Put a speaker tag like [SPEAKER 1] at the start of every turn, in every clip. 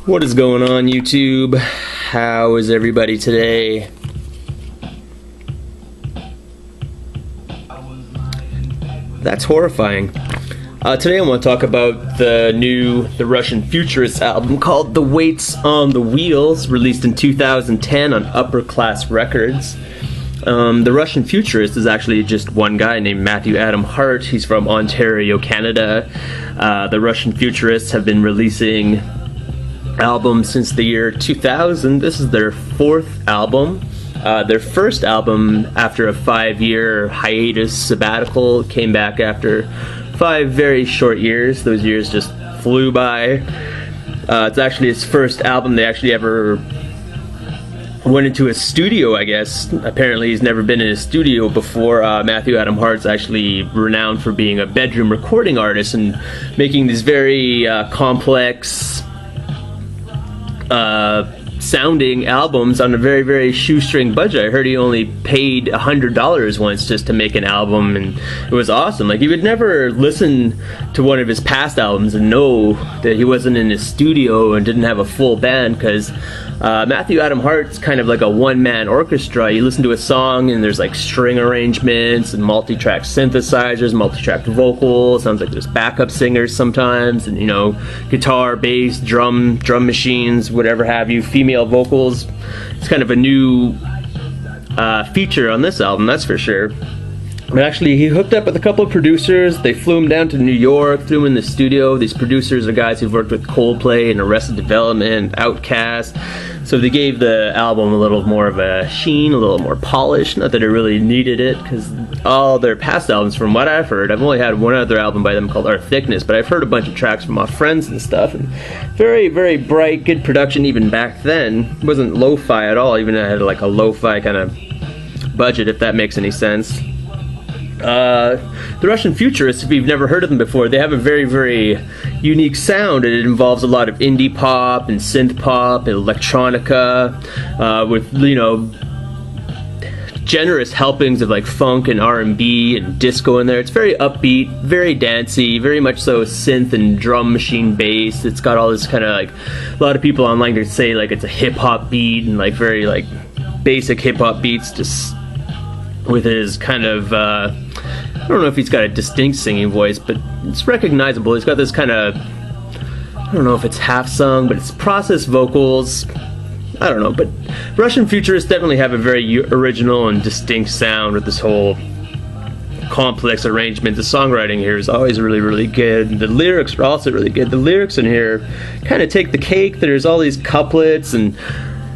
[SPEAKER 1] What is going on, YouTube? How is everybody today? That's horrifying. Today I want to talk about the Russian Futurists album called The Weights on the Wheels, released in 2010 on Upper Class Records. The Russian Futurist is actually just one guy named Matthew Adam Hart. He's from Ontario, Canada. The Russian Futurists have been releasing albums since the year 2000. This is their fourth album. Their first album, after a 5-year hiatus sabbatical, came back after 5 very short years. Those years just flew by. It's actually his first album they actually ever went into a studio, I guess. Apparently he's never been in a studio before. Matthew Adam Hart's actually renowned for being a bedroom recording artist and making these very complex sounding albums on a very, very shoestring budget. I heard he only paid $100 once just to make an album, and it was awesome. Like, you would never listen to one of his past albums and know that he wasn't in his studio and didn't have a full band, because Matthew Adam Hart's kind of like a one-man orchestra. You listen to a song and there's like string arrangements and multi-track synthesizers, multi-track vocals. Sounds like there's backup singers sometimes, and guitar, bass, drum machines, whatever have you, female vocals. It's kind of a new feature on this album, that's for sure. But actually, he hooked up with a couple of producers. They flew him down to New York, threw him in the studio. These producers are guys who've worked with Coldplay and Arrested Development, Outkast. So they gave the album a little more of a sheen, a little more polish. Not that it really needed it, because all their past albums, from what I've heard, I've only had one other album by them called Our Thickness, but I've heard a bunch of tracks from my friends and stuff. And very, very bright, good production even back then. It wasn't lo-fi at all, even I had like a lo-fi kind of budget, if that makes any sense. The Russian Futurists, if you've never heard of them before, they have a very, very unique sound, and it involves a lot of indie pop and synth pop and electronica, with, generous helpings of like funk and R&B and disco in there. It's very upbeat, very dancey, very much so synth and drum machine based. It's got all this kind of like, a lot of people online could say like it's a hip-hop beat and like very like basic hip-hop beats, just with his kind of, I don't know if he's got a distinct singing voice, but it's recognizable. He's got this kind of, I don't know if it's half-sung, but it's processed vocals. I don't know, but Russian Futurists definitely have a very original and distinct sound with this whole complex arrangement. The songwriting here is always really, really good. The lyrics are also really good. The lyrics in here kind of take the cake. There's all these couplets and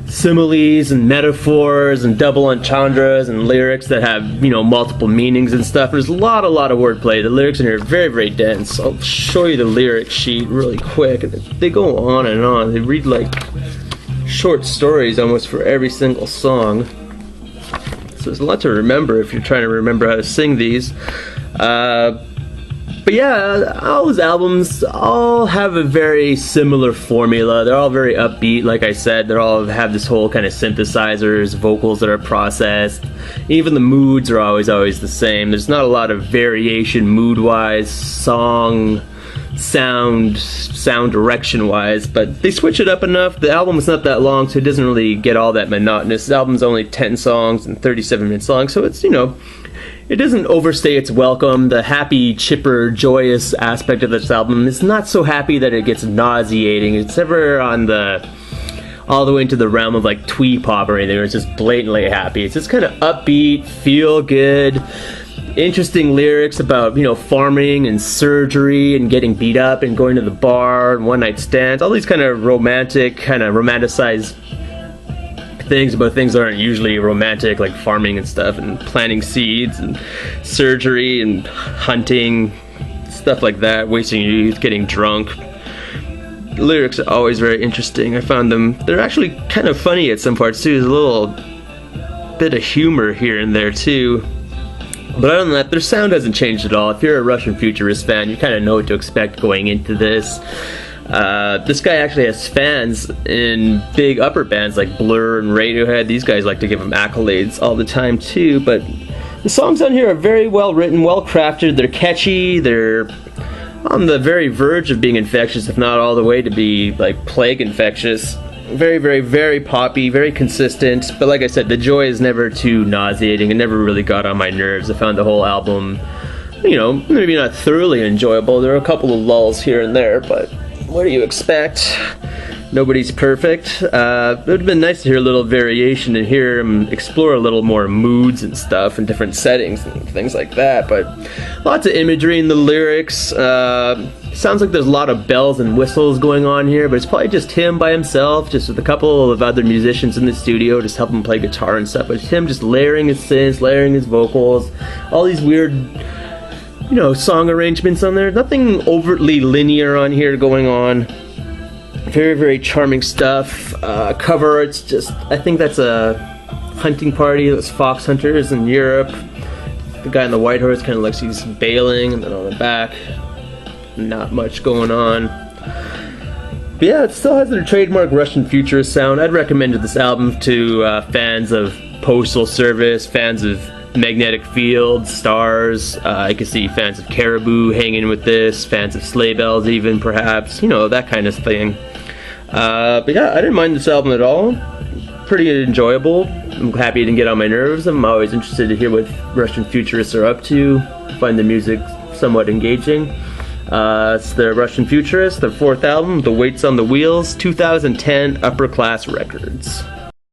[SPEAKER 1] similes and metaphors and double entendres and lyrics that have, multiple meanings and stuff. There's a lot of wordplay. The lyrics in here are very, very dense. I'll show you the lyric sheet really quick. And they go on and on. They read like short stories almost for every single song. So there's a lot to remember if you're trying to remember how to sing these. But yeah, all his albums all have a very similar formula. They're all very upbeat, like I said. They all have this whole kind of synthesizers, vocals that are processed. Even the moods are always the same. There's not a lot of variation mood-wise, sound direction-wise, but they switch it up enough. The album is not that long, so it doesn't really get all that monotonous. The album's only 10 songs and 37 minutes long, so it's, it doesn't overstay its welcome. The happy, chipper, joyous aspect of this album is not so happy that it gets nauseating. It's never on all the way into the realm of like twee pop or anything, where it's just blatantly happy. It's just kind of upbeat, feel good, interesting lyrics about, farming and surgery and getting beat up and going to the bar and one night stands. All these kind of romantic, kind of romanticized things about things that aren't usually romantic, like farming and stuff, and planting seeds and surgery and hunting, stuff like that, wasting your youth, getting drunk. The lyrics are always very interesting. I found they're actually kind of funny at some parts too. There's a little bit of humor here and there too. But other than that, their sound hasn't changed at all. If you're a Russian Futurist fan, you kind of know what to expect going into this. This guy actually has fans in big upper bands like Blur and Radiohead. These guys like to give him accolades all the time too, but the songs on here are very well written, well crafted. They're catchy, they're on the very verge of being infectious, if not all the way to be like plague infectious. Very, very, very poppy, very consistent, but like I said, the joy is never too nauseating. It never really got on my nerves. I found the whole album, you know, maybe not thoroughly enjoyable. There are a couple of lulls here and there, but what do you expect? Nobody's perfect. It would have been nice to hear a little variation and hear him explore a little more moods and stuff and different settings and things like that, but lots of imagery in the lyrics. Sounds like there's a lot of bells and whistles going on here, but it's probably just him by himself, just with a couple of other musicians in the studio, just helping him play guitar and stuff, but it's him just layering his synths, layering his vocals, all these weird, you know, song arrangements on there. Nothing overtly linear on here going on. Very, very charming stuff. Cover art's just, I think that's a hunting party. That's fox hunters in Europe. The guy on the white horse kind of looks like he's bailing, and then on the back, not much going on. But yeah, it still has their trademark Russian Futurist sound. I'd recommend this album to fans of Postal Service, fans of Magnetic Fields, Stars. I could see fans of Caribou hanging with this, fans of Sleigh Bells even, perhaps, you know, that kind of thing. But yeah, I didn't mind this album at all. Pretty enjoyable. I'm happy it didn't get on my nerves. I'm always interested to hear what Russian Futurists are up to. Find the music somewhat engaging. It's the Russian Futurists, their fourth album, The Weights on the Wheels, 2010, Upper Class Records.